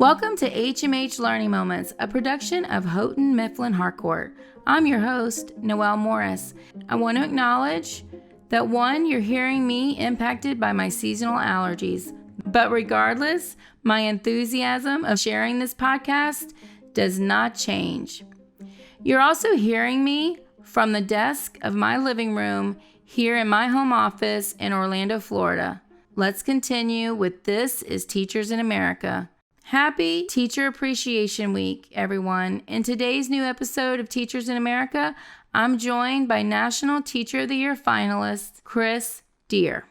Welcome to HMH Learning Moments, a production of Houghton Mifflin Harcourt. I'm your host, Noelle Morris. I want to acknowledge that you're hearing me impacted by my seasonal allergies. But regardless, my enthusiasm of sharing this podcast does not change. You're also hearing me from the desk of my living room here in my home office in Orlando, Florida. Let's continue with This is Teachers in America. Happy Teacher Appreciation Week, everyone. In today's new episode of Teachers in America, I'm joined by National Teacher of the Year finalist, Chris Dier.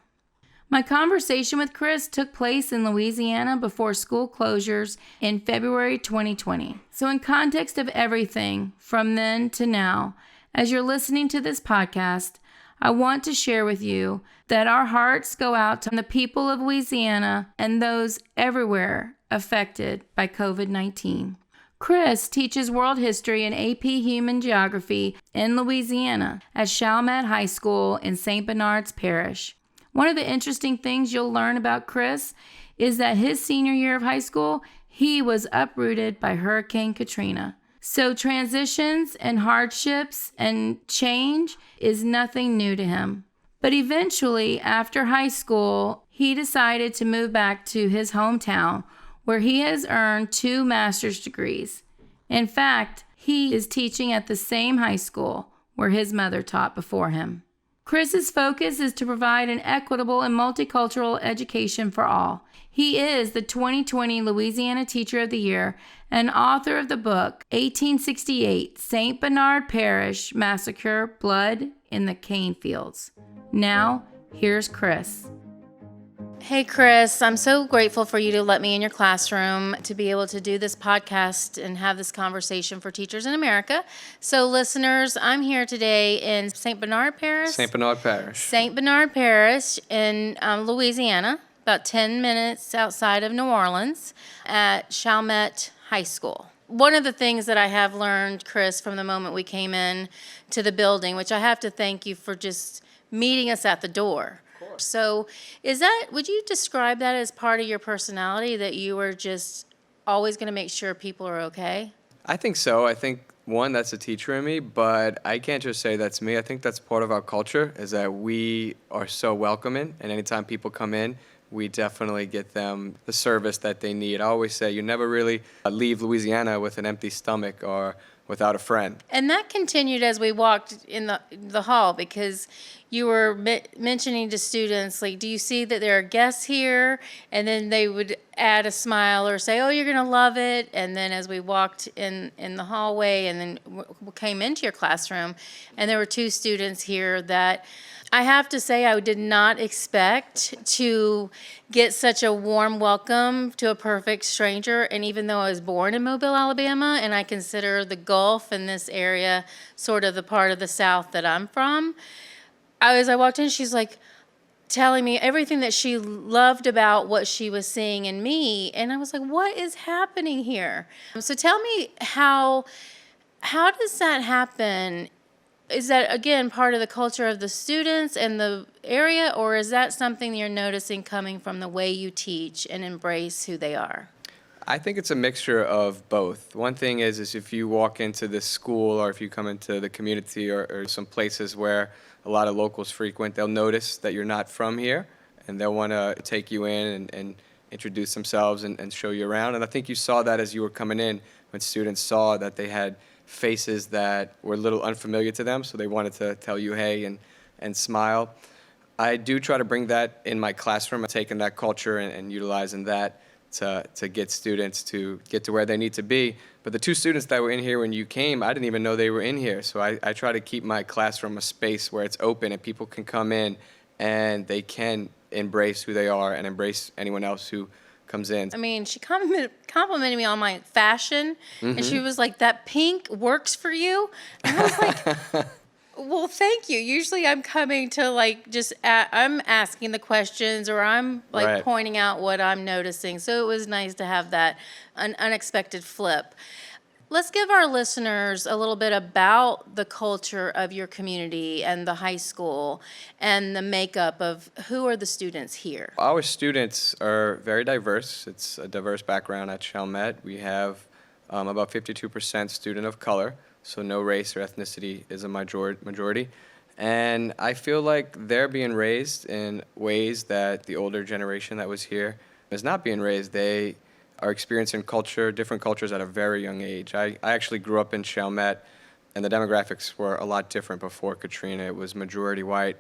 My conversation with Chris took place in Louisiana before school closures in February 2020. So in context of everything from then to now, as you're listening to this podcast, I want to share with you that our hearts go out to the people of Louisiana and those everywhere affected by COVID-19. Chris teaches world history and AP Human Geography in Louisiana at Chalmette High School in St. Bernard's Parish. One of the interesting things you'll learn about Chris is that his senior year of high school, he was uprooted by Hurricane Katrina. So transitions and hardships and change is nothing new to him. But eventually, after high school, he decided to move back to his hometown, where he has earned 2 master's degrees. In fact, he is teaching at the same high school where his mother taught before him. Chris's focus is to provide an equitable and multicultural education for all. He is the 2020 Louisiana Teacher of the Year and author of the book 1868 St. Bernard Parish Massacre, Blood in the Cane Fields. Now, here's Chris. Hey, Chris, I'm so grateful for you to let me in your classroom to be able to do this podcast and have this conversation for Teachers in America. So, listeners, I'm here today in St. Bernard Parish. St. Bernard Parish. St. Bernard Parish in Louisiana, about 10 minutes outside of New Orleans at Chalmette High School. One of the things that I have learned, Chris, from the moment we came in to the building, which I have to thank you for just meeting us at the door. So would you describe that as part of your personality, that you were just always going to make sure people are okay? I think so. I think, one, that's a teacher in me, but I can't just say that's me. I think that's part of our culture, is that we are so welcoming, and anytime people come in, we definitely get them the service that they need. I always say you never really leave Louisiana with an empty stomach or without a friend. And that continued as we walked in the hall, because you were mentioning to students, like, do you see that there are guests here? And then they would add a smile or say, oh, you're going to love it. And then as we walked in the hallway and then came into your classroom, and there were 2 students here that I have to say I did not expect to get such a warm welcome to a perfect stranger. And even though I was born in Mobile, Alabama, and I consider the Gulf in this area sort of the part of the South that I'm from, as I walked in, she's like telling me everything that she loved about what she was seeing in me. And I was like, what is happening here? So tell me, how does that happen? Is that, again, part of the culture of the students and the area, or is that something you're noticing coming from the way you teach and embrace who they are? I think it's a mixture of both. One thing is if you walk into this school, or if you come into the community or some places where a lot of locals frequent, they'll notice that you're not from here, and they'll want to take you in and introduce themselves and show you around. And I think you saw that as you were coming in, when students saw that they had faces that were a little unfamiliar to them, so they wanted to tell you hey and smile. I do try to bring that in my classroom, taking that culture and utilizing that to get students to get to where they need to be. But the 2 students that were in here when you came, I didn't even know they were in here. So I try to keep my classroom a space where it's open and people can come in and they can embrace who they are and embrace anyone else who comes in. I mean, she complimented me on my fashion, and she was like, that pink works for you? And I was like, well, thank you. Usually I'm coming to I'm asking the questions, or I'm Right. pointing out what I'm noticing. So it was nice to have that an unexpected flip. Let's give our listeners a little bit about the culture of your community and the high school and the makeup of who are the students here. Our students are very diverse. It's a diverse background at Chalmette. We have about 52% student of color, so no race or ethnicity is a majority. And I feel like they're being raised in ways that the older generation that was here is not being raised. They are experiencing different cultures at a very young age. I actually grew up in Chalmette, and the demographics were a lot different before Katrina. It was majority white.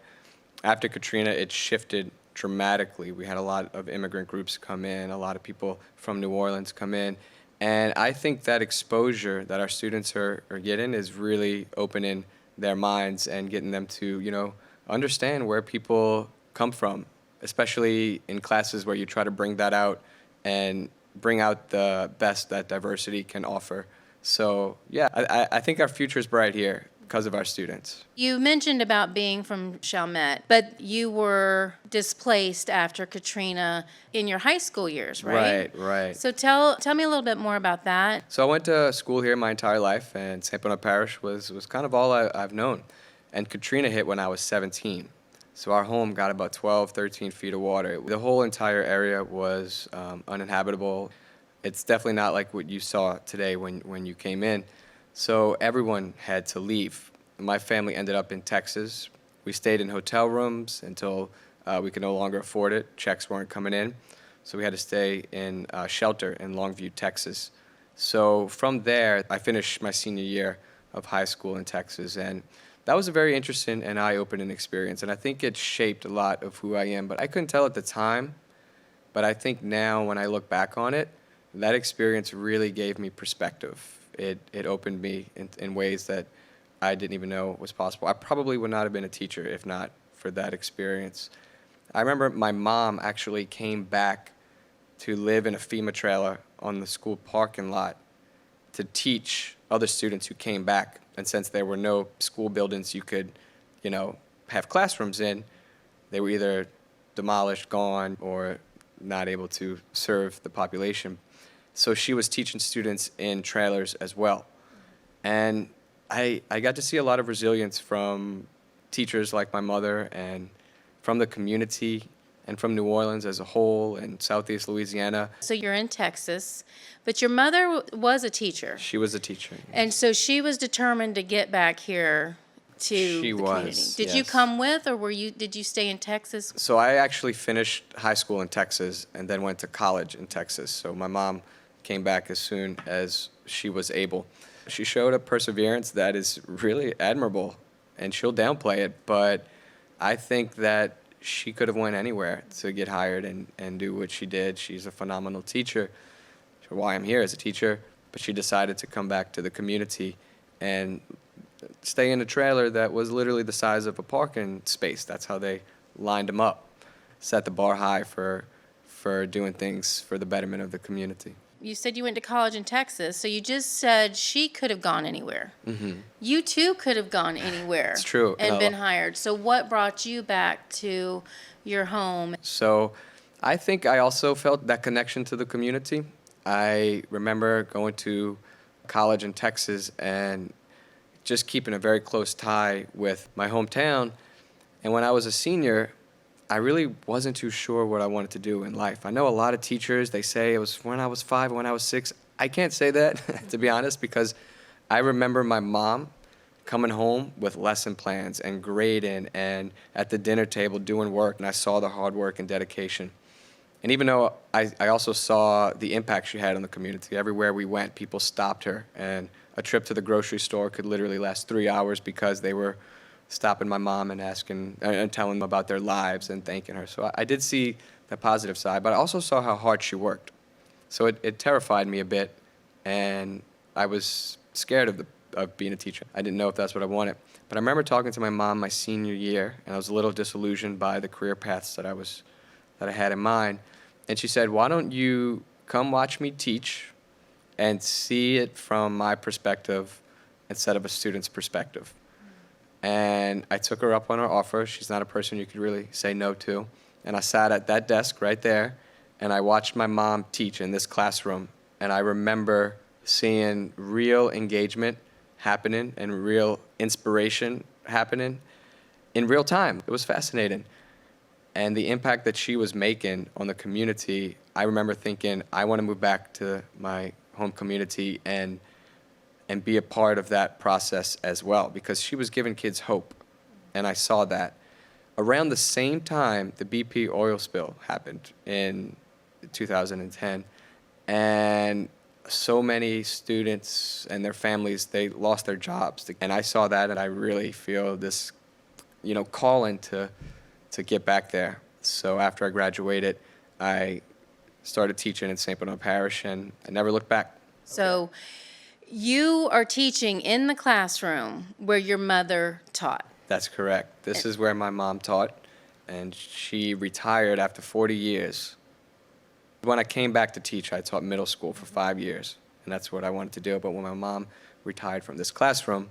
After Katrina, it shifted dramatically. We had a lot of immigrant groups come in, a lot of people from New Orleans come in. And I think that exposure that our students are getting is really opening their minds and getting them to, understand where people come from, especially in classes where you try to bring that out and bring out the best that diversity can offer. So, yeah, I think our future is bright here because of our students. You mentioned about being from Chalmette, but you were displaced after Katrina in your high school years, right? Right. So tell me a little bit more about that. So I went to school here my entire life, and St. Bernard Parish was kind of all I've known. And Katrina hit when I was 17. So our home got about 12, 13 feet of water. The whole entire area was uninhabitable. It's definitely not like what you saw today when you came in. So everyone had to leave. My family ended up in Texas. We stayed in hotel rooms until we could no longer afford it. Checks weren't coming in. So we had to stay in shelter in Longview, Texas. So from there, I finished my senior year of high school in Texas. And that was a very interesting and eye-opening experience. And I think it shaped a lot of who I am. But I couldn't tell at the time. But I think now when I look back on it, that experience really gave me perspective. It opened me in ways that I didn't even know was possible. I probably would not have been a teacher if not for that experience. I remember my mom actually came back to live in a FEMA trailer on the school parking lot to teach other students who came back. And since there were no school buildings you could, have classrooms in, they were either demolished, gone, or not able to serve the population. So she was teaching students in trailers as well. And I got to see a lot of resilience from teachers like my mother and from the community and from New Orleans as a whole and Southeast Louisiana. So you're in Texas, but your mother was a teacher. She was a teacher. And so she was determined to get back here to the community. Did you come with, or did you stay in Texas? So I actually finished high school in Texas and then went to college in Texas. So my mom came back as soon as she was able. She showed a perseverance that is really admirable, and she'll downplay it, but I think that she could have went anywhere to get hired and do what she did. She's a phenomenal teacher. That's why I'm here as a teacher, but she decided to come back to the community and stay in a trailer that was literally the size of a parking space. That's how they lined them up. Set the bar high for doing things for the betterment of the community. You said you went to college in Texas, so you just said she could have gone anywhere. Mm-hmm. You too could have gone anywhere. It's true. And been hired. So what brought you back to your home? So I think I also felt that connection to the community. I remember going to college in Texas and just keeping a very close tie with my hometown. And when I was a senior, I really wasn't too sure what I wanted to do in life. I know a lot of teachers, they say it was when I was 5 or when I was 6. I can't say that, to be honest, because I remember my mom coming home with lesson plans and grading and at the dinner table doing work, and I saw the hard work and dedication. And even though I also saw the impact she had on the community, everywhere we went, people stopped her, and a trip to the grocery store could literally last 3 hours because they were stopping my mom and asking and telling them about their lives and thanking her. So I did see the positive side, but I also saw how hard she worked. So it terrified me a bit, and I was scared of being a teacher. I didn't know if that's what I wanted. But I remember talking to my mom my senior year, and I was a little disillusioned by the career paths that I had in mind. And she said, "Why don't you come watch me teach and see it from my perspective instead of a student's perspective?" And I took her up on her offer. She's not a person you could really say no to. And I sat at that desk right there, and I watched my mom teach in this classroom. And I remember seeing real engagement happening and real inspiration happening in real time. It was fascinating. And the impact that she was making on the community, I remember thinking, I want to move back to my home community and be a part of that process as well, because she was giving kids hope. And I saw that. Around the same time, the BP oil spill happened in 2010. And so many students and their families, they lost their jobs. And I saw that, and I really feel this, calling to get back there. So after I graduated, I started teaching in St. Bernard Parish, and I never looked back. So you are teaching in the classroom where your mother taught. That's correct. This is where my mom taught, and she retired after 40 years. When I came back to teach, I taught middle school for 5 years, and that's what I wanted to do. But when my mom retired from this classroom,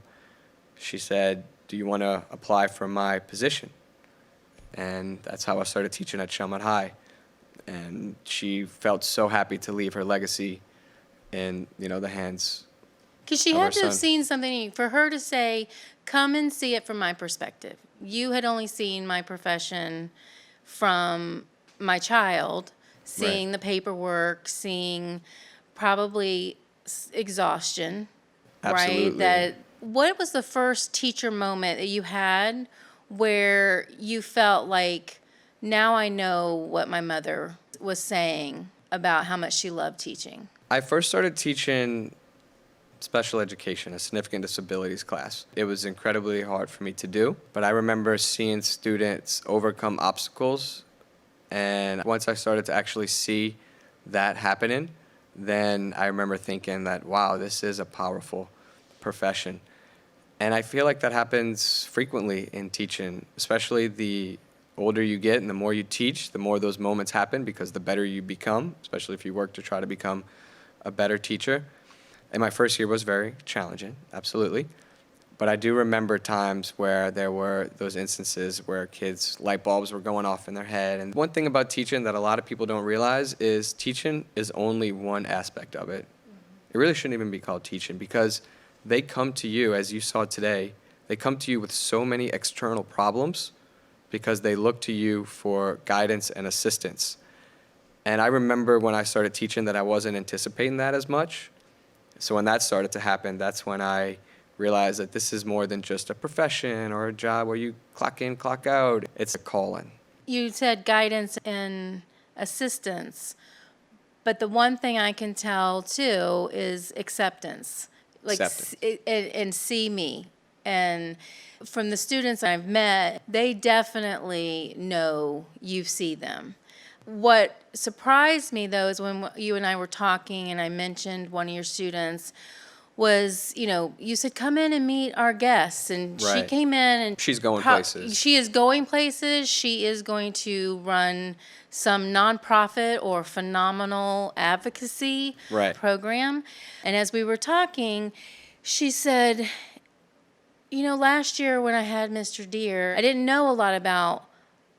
she said, "Do you want to apply for my position?" And that's how I started teaching at Chelmsford High. And she felt so happy to leave her legacy in, the hands Because she of had her to have son. seen something for her to say, come and see it from my perspective. You had only seen my profession from my child, seeing Right. the paperwork, seeing probably exhaustion, right? Absolutely. What was the first teacher moment that you had where you felt like, now I know what my mother was saying about how much she loved teaching? I first started teaching special education, a significant disabilities class. It was incredibly hard for me to do, but I remember seeing students overcome obstacles, and once I started to actually see that happening, then I remember thinking that, wow, this is a powerful profession. And I feel like that happens frequently in teaching, especially the older you get and the more you teach, the more those moments happen, because the better you become, especially if you work to try to become a better teacher. And my first year was very challenging, absolutely. But I do remember times where there were those instances where kids' light bulbs were going off in their head. And one thing about teaching that a lot of people don't realize is teaching is only one aspect of it. It really shouldn't even be called teaching, because they come to you, as you saw today, they come to you with so many external problems because they look to you for guidance and assistance. And I remember when I started teaching that I wasn't anticipating that as much. So when that started to happen, that's when I realized that this is more than just a profession or a job where you clock in, clock out. It's a calling. You said guidance and assistance, but the one thing I can tell too is acceptance. Acceptance. And see me. And from the students I've met, they definitely know you see them. What surprised me, though, is when you and I were talking and I mentioned one of your students was, you said, come in and meet our guests. And she Right. came in and She's going places. She is going places. She is going to run some nonprofit or phenomenal advocacy Right. program. And as we were talking, she said, last year when I had Mr. Dier, I didn't know a lot about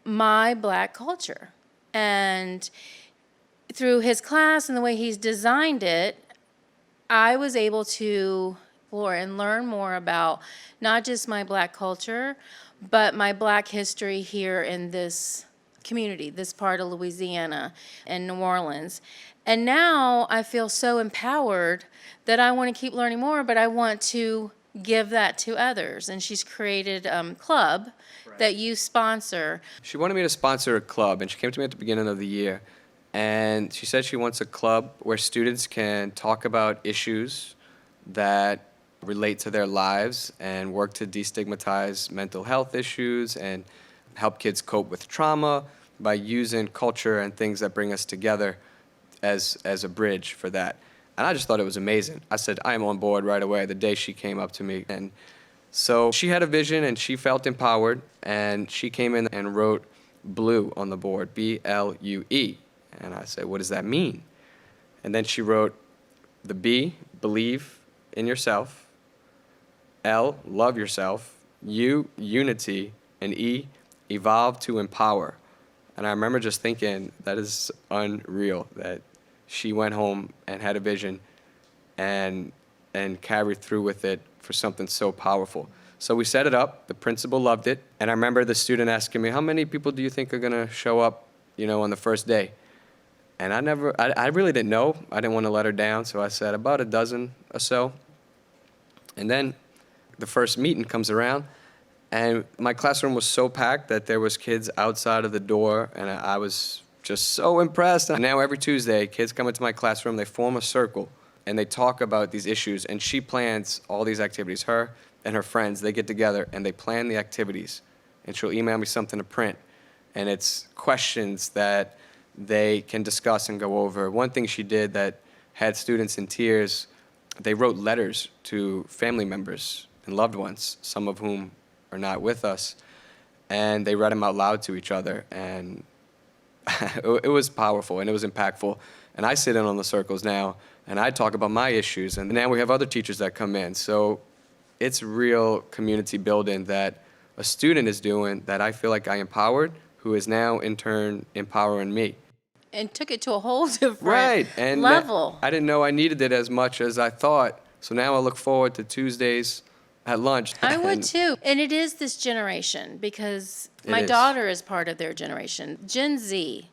my Black culture. And through his class and the way he's designed it, I was able to explore and learn more about not just my Black culture, but my Black history here in this community, this part of Louisiana and New Orleans. And now I feel so empowered that I want to keep learning more, but I want to give that to others. And she's created a club that you sponsor. She wanted me to sponsor a club, and she came to me at the beginning of the year. And she said she wants a club where students can talk about issues that relate to their lives and work to destigmatize mental health issues and help kids cope with trauma by using culture and things that bring us together as a bridge for that. And I just thought it was amazing. I said, I am on board right away the day she came up to me. And so she had a vision and she felt empowered, and she came in and wrote BLUE on the board, BLUE. And I said, what does that mean? And then she wrote the B, believe in yourself, L, love yourself, U, unity, and E, evolve to empower. And I remember just thinking, that is unreal, that she went home and had a vision and carry through with it for something so powerful. So we set it up. The principal loved it. And I remember the student asking me, how many people do you think are going to show up, on the first day? And I really didn't know. I didn't want to let her down. So I said about a dozen or so. And then the first meeting comes around, and my classroom was so packed that there was kids outside of the door, and I was just so impressed. And now every Tuesday, kids come into my classroom, they form a circle, and they talk about these issues, and she plans all these activities. Her and her friends, they get together, and they plan the activities, and she'll email me something to print, and it's questions that they can discuss and go over. One thing she did that had students in tears, they wrote letters to family members and loved ones, some of whom are not with us, and they read them out loud to each other, and it was powerful and it was impactful. And I sit in on the circles now, and I talk about my issues, and now we have other teachers that come in. So it's real community building that a student is doing that I feel like I empowered, who is now in turn empowering me. And took it to a whole different and level. I didn't know I needed it as much as I thought. So now I look forward to Tuesdays at lunch. I would too. And it is this generation, because my daughter is part of their generation. Gen Z,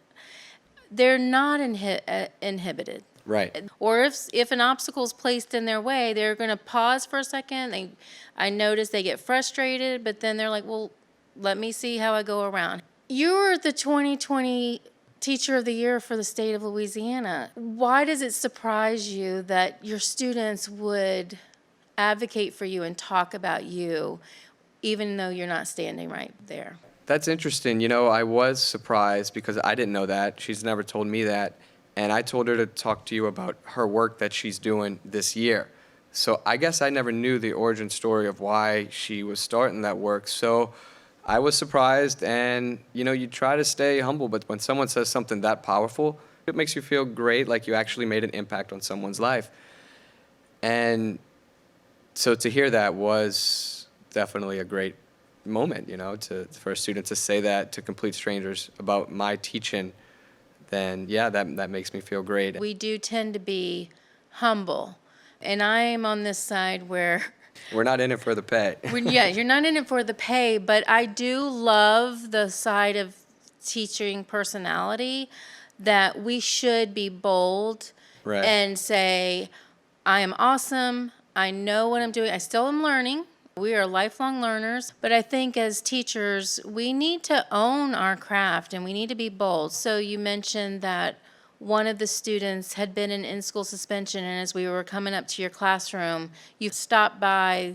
they're not inhibited. Right. Or if an obstacle is placed in their way, they're going to pause for a second. I notice they get frustrated, but then they're like, well, let me see how I go around. You're the 2020 Teacher of the Year for the state of Louisiana. Why does it surprise you that your students would advocate for you and talk about you, even though you're not standing right there? That's interesting. I was surprised because I didn't know that. She's never told me that. And I told her to talk to you about her work that she's doing this year. So I guess I never knew the origin story of why she was starting that work. So I was surprised, and you try to stay humble, but when someone says something that powerful, it makes you feel great, like you actually made an impact on someone's life. And so to hear that was definitely a great moment, for a student to say that to complete strangers about my teaching. Then yeah, that makes me feel great. We do tend to be humble, and I am on this side where we're not in it for the pay. Yeah, you're not in it for the pay, but I do love the side of teaching personality that we should be bold, right, and say, I am awesome, I know what I'm doing, I still am learning. We are lifelong learners, but I think as teachers, we need to own our craft and we need to be bold. So you mentioned that one of the students had been in school suspension, and as we were coming up to your classroom, you stopped by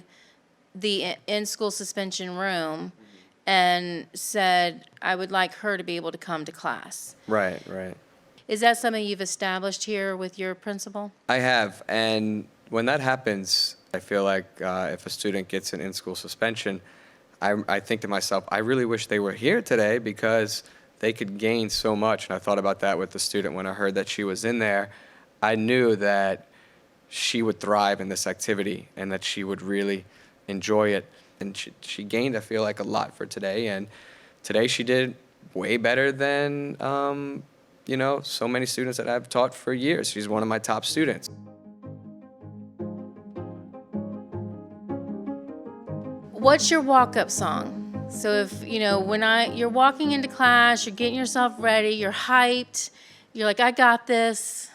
the in-school suspension room and said, I would like her to be able to come to class. Right. Is that something you've established here with your principal? I have, and when that happens, I feel like if a student gets an in-school suspension, I think to myself, I really wish they were here today because they could gain so much. And I thought about that with the student when I heard that she was in there. I knew that she would thrive in this activity and that she would really enjoy it. And she gained, I feel like, a lot for today. And today she did way better than, so many students that I've taught for years. She's one of my top students. What's your walk-up song? So if, when you're walking into class, you're getting yourself ready, you're hyped, you're like, I got this.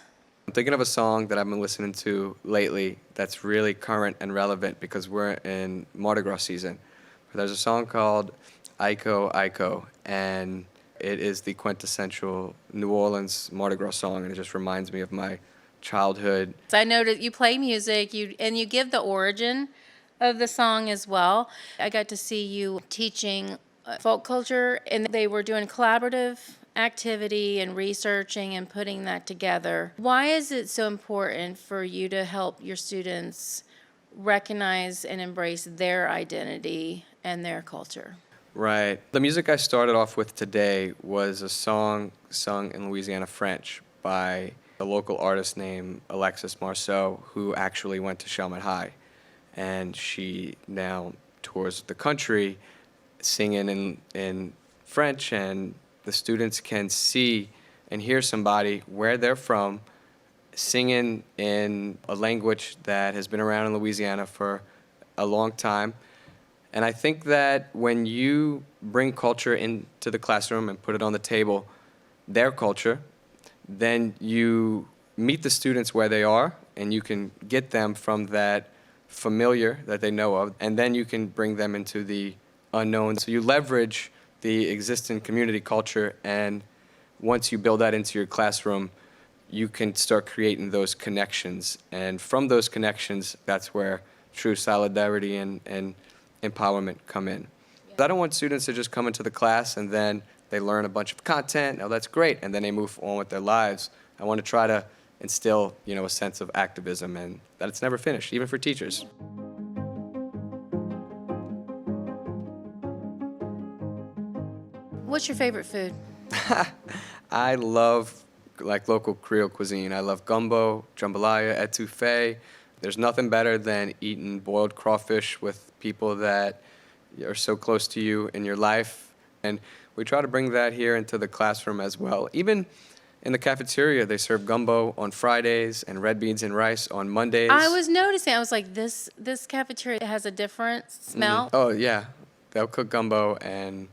I'm thinking of a song that I've been listening to lately that's really current and relevant because we're in Mardi Gras season. There's a song called Iko, Iko, and it is the quintessential New Orleans Mardi Gras song, and it just reminds me of my childhood. I know that you play music, and you give the origin of the song as well. I got to see you teaching folk culture, and they were doing collaborative activity and researching and putting that together. Why is it so important for you to help your students recognize and embrace their identity and their culture? Right. The music I started off with today was a song sung in Louisiana French by a local artist named Alexis Marceau, who actually went to Chalmette High. And she now tours the country singing in French, and the students can see and hear somebody where they're from singing in a language that has been around in Louisiana for a long time. And I think that when you bring culture into the classroom and put it on the table, their culture, then you meet the students where they are, and you can get them from that familiar that they know of, and then you can bring them into the unknown. So you leverage the existing community culture, and once you build that into your classroom, you can start creating those connections. And from those connections, that's where true solidarity and empowerment come in. I don't want students to just come into the class and then they learn a bunch of content. Oh, that's great, and then they move on with their lives. I want to try to instill, a sense of activism, and that it's never finished, even for teachers. What's your favorite food? I love local Creole cuisine. I love gumbo, jambalaya, etouffee. There's nothing better than eating boiled crawfish with people that are so close to you in your life. And we try to bring that here into the classroom as well. Even in the cafeteria, they serve gumbo on Fridays and red beans and rice on Mondays. I was noticing, I was like, this cafeteria has a different smell. Mm-hmm. Oh, yeah. They'll cook gumbo and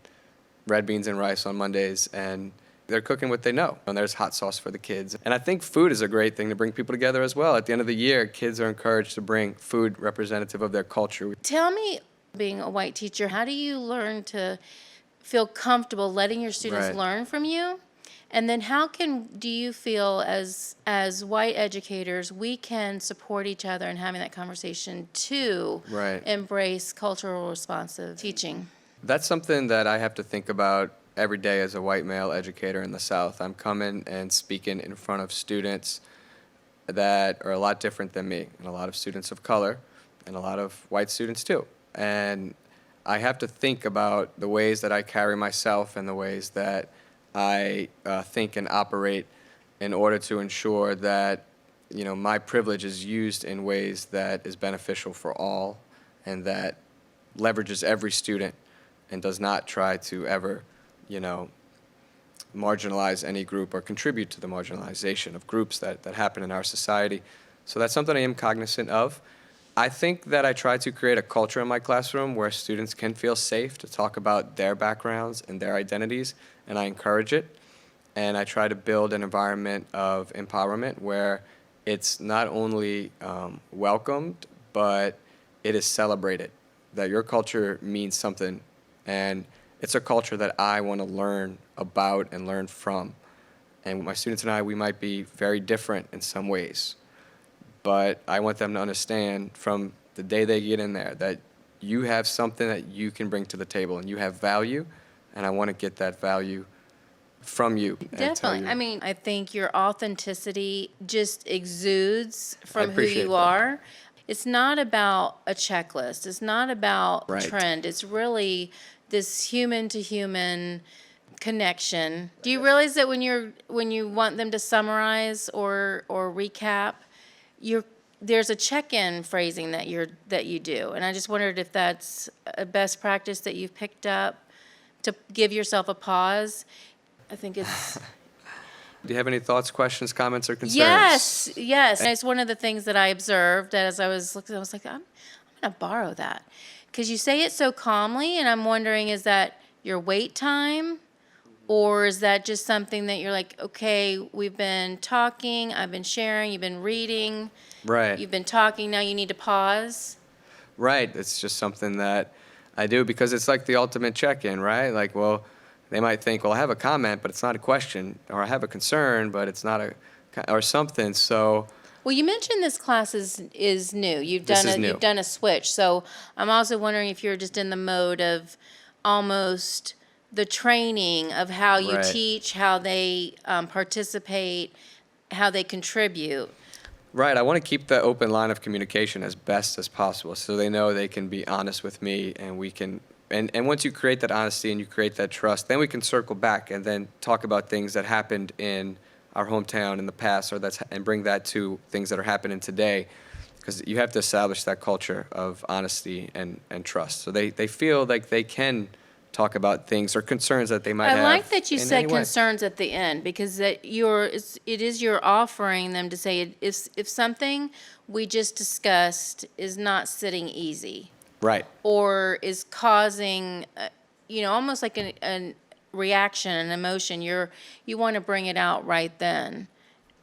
red beans and rice on Mondays, and they're cooking what they know. And there's hot sauce for the kids. And I think food is a great thing to bring people together as well. At the end of the year, kids are encouraged to bring food representative of their culture. Tell me, being a white teacher, how do you learn to feel comfortable letting your students learn from you? And then do you feel as white educators, we can support each other in having that conversation to embrace cultural responsive teaching? That's something that I have to think about every day as a white male educator in the South. I'm coming and speaking in front of students that are a lot different than me, and a lot of students of color, and a lot of white students too. And I have to think about the ways that I carry myself and the ways that I think and operate in order to ensure that, my privilege is used in ways that is beneficial for all and that leverages every student and does not try to ever, marginalize any group or contribute to the marginalization of groups that happen in our society. So that's something I am cognizant of. I think that I try to create a culture in my classroom where students can feel safe to talk about their backgrounds and their identities, and I encourage it. And I try to build an environment of empowerment where it's not only welcomed, but it is celebrated, that your culture means something, and it's a culture that I want to learn about and learn from. And my students and I, we might be very different in some ways, but I want them to understand from the day they get in there that you have something that you can bring to the table and you have value, and I want to get that value from you. Definitely. I mean, I think your authenticity just exudes from who you that. are. It's not about a checklist. It's not about trend. It's really this human to human connection. Do you realize that when you want them to summarize or recap, there's a check-in phrasing that you do, and I just wondered if that's a best practice that you've picked up to give yourself a pause. I think it's. Do you have any thoughts, questions, comments, or concerns? Yes. And it's one of the things that I observed as I was looking. I was like, I'm going to borrow that because you say it so calmly, and I'm wondering, is that your wait time? Or is that just something that you're like, okay, we've been talking, I've been sharing, you've been reading, you've been talking, now you need to pause? Right. It's just something that I do because it's like the ultimate check-in, right? Like, well, they might think, well, I have a comment, but it's not a question, or I have a concern, but it's not or something. So. Well, you mentioned this class is new. You've done a switch. So I'm also wondering if you're just in the mode of almost the training of how you teach, how they participate, how they contribute. Right. I want to keep the open line of communication as best as possible so they know they can be honest with me, and we can. And once you create that honesty and you create that trust, then we can circle back and then talk about things that happened in our hometown in the past, and bring that to things that are happening today, because you have to establish that culture of honesty and trust. So they feel like they can talk about things or concerns that they might have. I like that you in said any way. concerns at the end, because it is you're offering them to say if something we just discussed is not sitting easy Right. or is causing, almost like an reaction, an emotion, you want to bring it out right then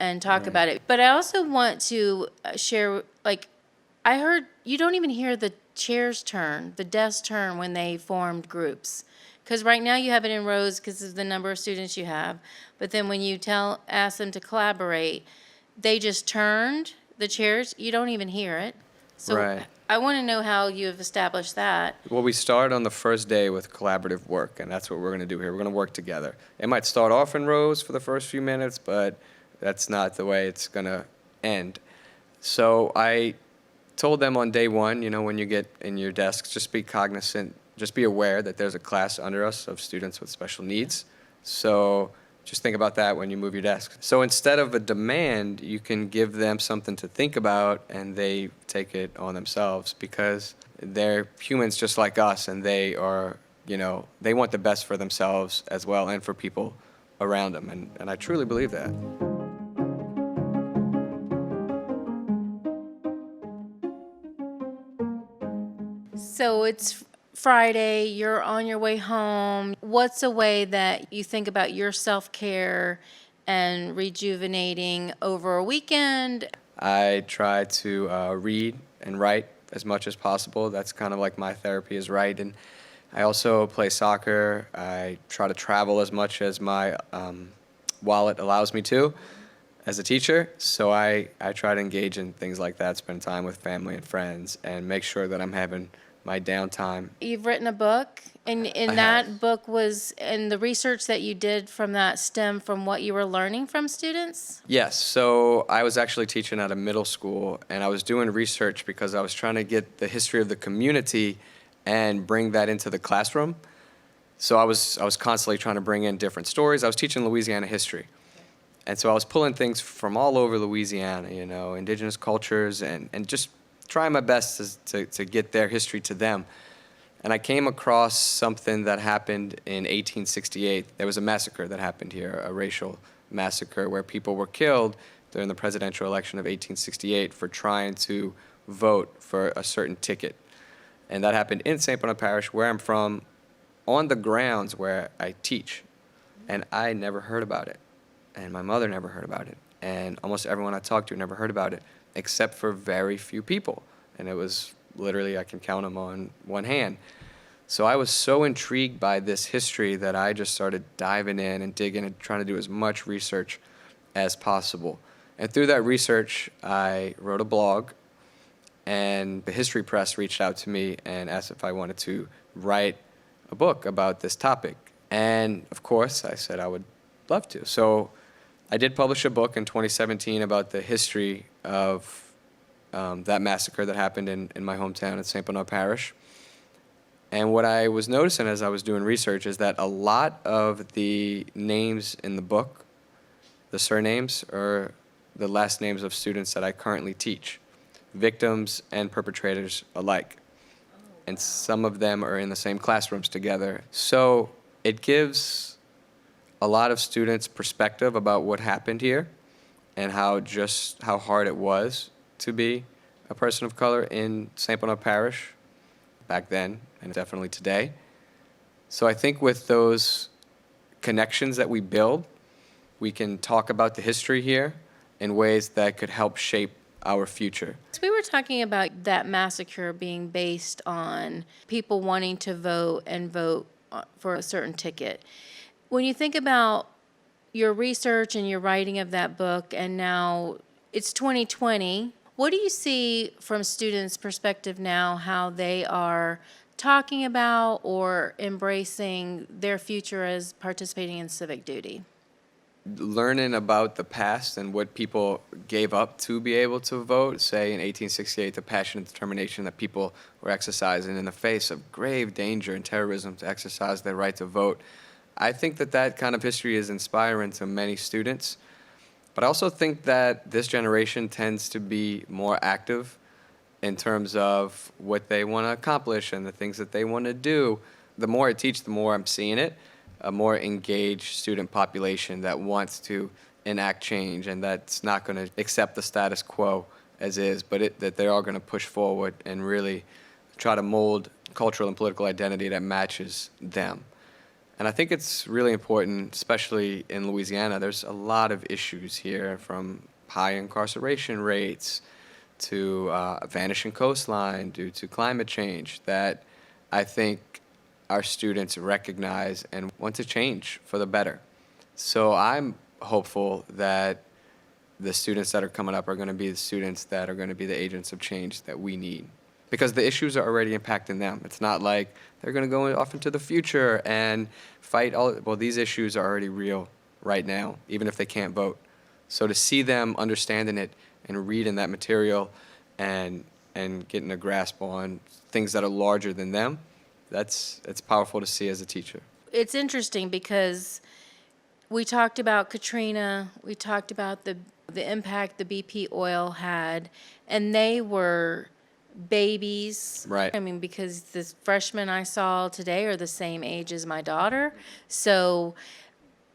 and talk about it. But I also want to share, like, I heard you don't even hear the chairs turn, the desks turn when they formed groups. Because right now you have it in rows because of the number of students you have. But then when you ask them to collaborate, they just turned the chairs. You don't even hear it. So Right. I want to know how you have established that. Well, we start on the first day with collaborative work, and that's what we're going to do here. We're going to work together. It might start off in rows for the first few minutes, but that's not the way it's going to end. So I told them on day one, when you get in your desks, just be cognizant, just be aware that there's a class under us of students with special needs. So just think about that when you move your desk. So instead of a demand, you can give them something to think about, and they take it on themselves because they're humans just like us, and they are, they want the best for themselves as well and for people around them. And I truly believe that. So it's Friday, you're on your way home. What's a way that you think about your self-care and rejuvenating over a weekend? I try to read and write as much as possible. That's kind of like my therapy is writing. I also play soccer. I try to travel as much as my wallet allows me to as a teacher. So I try to engage in things like that, spend time with family and friends, and make sure that I'm having my downtime. You've written a book, and I that have. book was, and the research that you did from that stemmed from what you were learning from students? Yes, so I was actually teaching at a middle school, and I was doing research because I was trying to get the history of the community and bring that into the classroom. So I was constantly trying to bring in different stories. I was teaching Louisiana history. And so I was pulling things from all over Louisiana, indigenous cultures, and just trying my best to get their history to them. And I came across something that happened in 1868. There was a massacre that happened here, a racial massacre where people were killed during the presidential election of 1868 for trying to vote for a certain ticket. And that happened in St. Bernard Parish, where I'm from, on the grounds where I teach. And I never heard about it. And my mother never heard about it. And almost everyone I talked to never heard about it, except for very few people. And it was literally, I can count them on one hand. So I was so intrigued by this history that I just started diving in and digging and trying to do as much research as possible. And through that research, I wrote a blog, and the History Press reached out to me and asked if I wanted to write a book about this topic. And of course, I said I would love to. So I did publish a book in 2017 about the history of that massacre that happened in my hometown in St. Bernard Parish. And what I was noticing as I was doing research is that a lot of the names in the book, the surnames, are the last names of students that I currently teach, victims and perpetrators alike. And some of them are in the same classrooms together. So it gives a lot of students perspective about what happened here and how hard it was to be a person of color in St. Bernard Parish back then and definitely today. So I think with those connections that we build, we can talk about the history here in ways that could help shape our future. So we were talking about that massacre being based on people wanting to vote and vote for a certain ticket. When you think about your research and your writing of that book, and now it's 2020, what do you see from students' perspective now, how they are talking about or embracing their future as participating in civic duty? Learning about the past and what people gave up to be able to vote, say in 1868, the passion and determination that people were exercising in the face of grave danger and terrorism to exercise their right to vote. I think that kind of history is inspiring to many students. But I also think that this generation tends to be more active in terms of what they want to accomplish and the things that they want to do. the more I teach, the more I'm seeing it, a more engaged student population that wants to enact change and that's not going to accept the status quo as is, but that they are going to push forward and really try to mold cultural and political identity that matches them. And I think it's really important, especially in Louisiana. There's a lot of issues here, from high incarceration rates to a vanishing coastline due to climate change, that I think our students recognize and want to change for the better. So I'm hopeful that the students that are coming up are going to be the students that are going to be the agents of change that we need. Because the issues are already impacting them. It's not like they're going to go off into the future and fight all. Well, these issues are already real right now, even if they can't vote. So to see them understanding it and reading that material and getting a grasp on things that are larger than them, it's powerful to see as a teacher. It's interesting because we talked about Katrina, we talked about the impact the BP oil had, and they were babies. Right. I mean, because the freshmen I saw today are the same age as my daughter. So,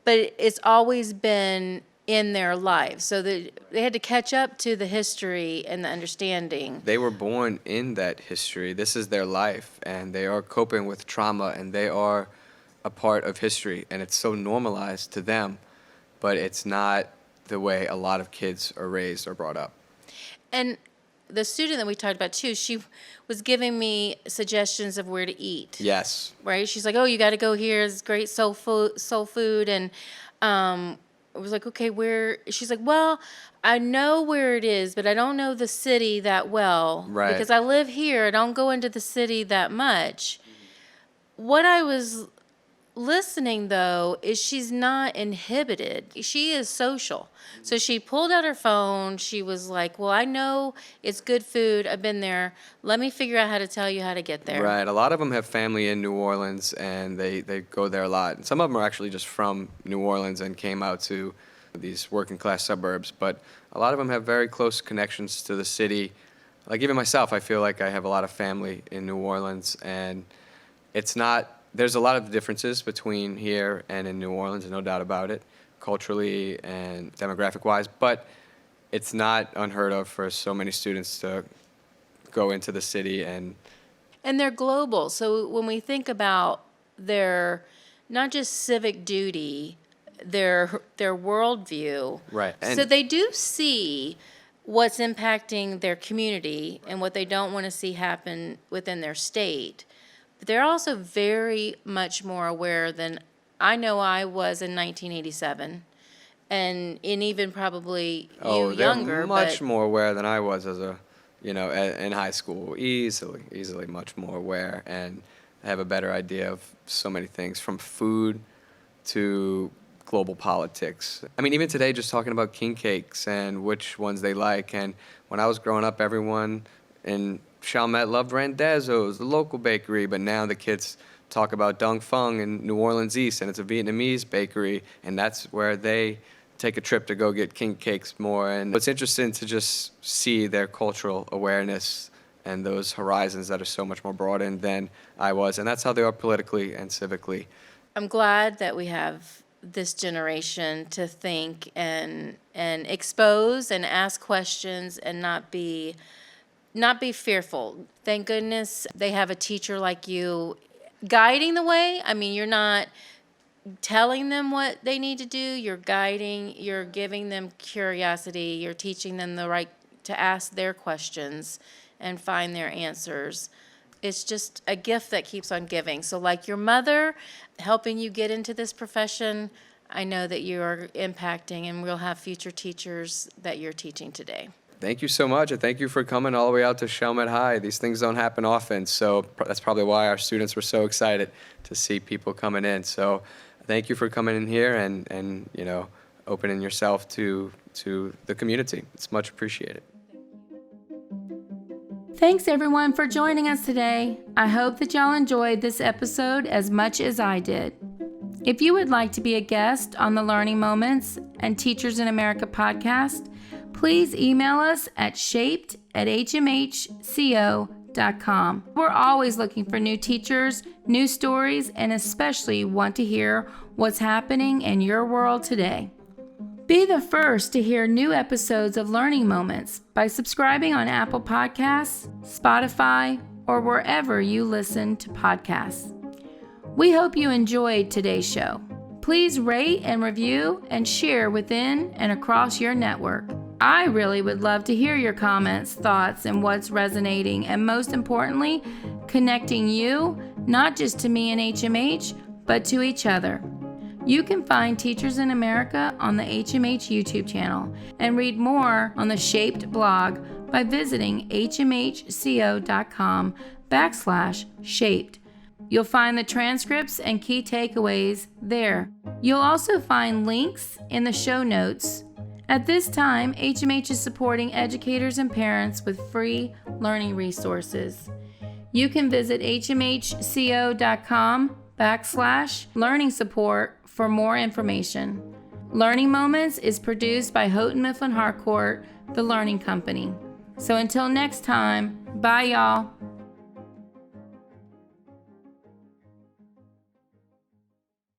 but it's always been in their lives. So they had to catch up to the history and the understanding. They were born in that history. This is their life, and they are coping with trauma, and they are a part of history, and it's so normalized to them, but it's not the way a lot of kids are raised or brought up. And the student that we talked about too, she was giving me suggestions of where to eat. Yes. Right? She's like, oh, you got to go here. It's great soul food. And I was like, okay, where? She's like, well, I know where it is, but I don't know the city that well. Right. Because I live here. I don't go into the city that much. What I was listening, though, is she's not inhibited. She is social. So she pulled out her phone. She was like, well, I know it's good food. I've been there. Let me figure out how to tell you how to get there. Right. A lot of them have family in New Orleans, and they go there a lot. And some of them are actually just from New Orleans and came out to these working class suburbs. But a lot of them have very close connections to the city. Like even myself, I feel like I have a lot of family in New Orleans, and it's not. There's a lot of differences between here and in New Orleans, no doubt about it, culturally and demographic-wise, but it's not unheard of for so many students to go into the city. And they're global. So when we think about their, not just civic duty, their worldview. Right. So they do see what's impacting their community and what they don't want to see happen within their state. But they're also very much more aware than I know I was in 1987, and even probably younger. They're much more aware than I was as in high school. Easily much more aware, and have a better idea of so many things, from food to global politics. I mean, even today, just talking about king cakes and which ones they like. And when I was growing up, everyone in Chalmette loved Randazzo's, the local bakery, but now the kids talk about Dong Phung in New Orleans East, and it's a Vietnamese bakery, and that's where they take a trip to go get king cakes more. And it's interesting to just see their cultural awareness and those horizons that are so much more broadened than I was, and that's how they are politically and civically. I'm glad that we have this generation to think and expose and ask questions and not be fearful. Thank goodness they have a teacher like you guiding the way. I mean, you're not telling them what they need to do. You're guiding, you're giving them curiosity. You're teaching them the right to ask their questions and find their answers. It's just a gift that keeps on giving. So like your mother helping you get into this profession, I know that you are impacting, and we'll have future teachers that you're teaching today. Thank you so much, and thank you for coming all the way out to Chalmette High. These things don't happen often, so that's probably why our students were so excited to see people coming in. So thank you for coming in here and opening yourself to the community. It's much appreciated. Thanks everyone for joining us today. I hope that y'all enjoyed this episode as much as I did. If you would like to be a guest on the Learning Moments and Teachers in America podcast, please email us at shaped@hmhco.edu. houghtonmifflin.com. We're always looking for new teachers, new stories, and especially want to hear what's happening in your world today. Be the first to hear new episodes of Learning Moments by subscribing on Apple Podcasts, Spotify, or wherever you listen to podcasts. We hope you enjoyed today's show. Please rate and review and share within and across your network. I really would love to hear your comments, thoughts, and what's resonating, and most importantly, connecting you, not just to me and HMH, but to each other. You can find Teachers in America on the HMH YouTube channel and read more on the Shaped blog by visiting hmhco.com/shaped. You'll find the transcripts and key takeaways there. You'll also find links in the show notes. At this time, HMH is supporting educators and parents with free learning resources. You can visit hmhco.com/learning support for more information. Learning Moments is produced by Houghton Mifflin Harcourt, the Learning Company. So until next time, bye y'all.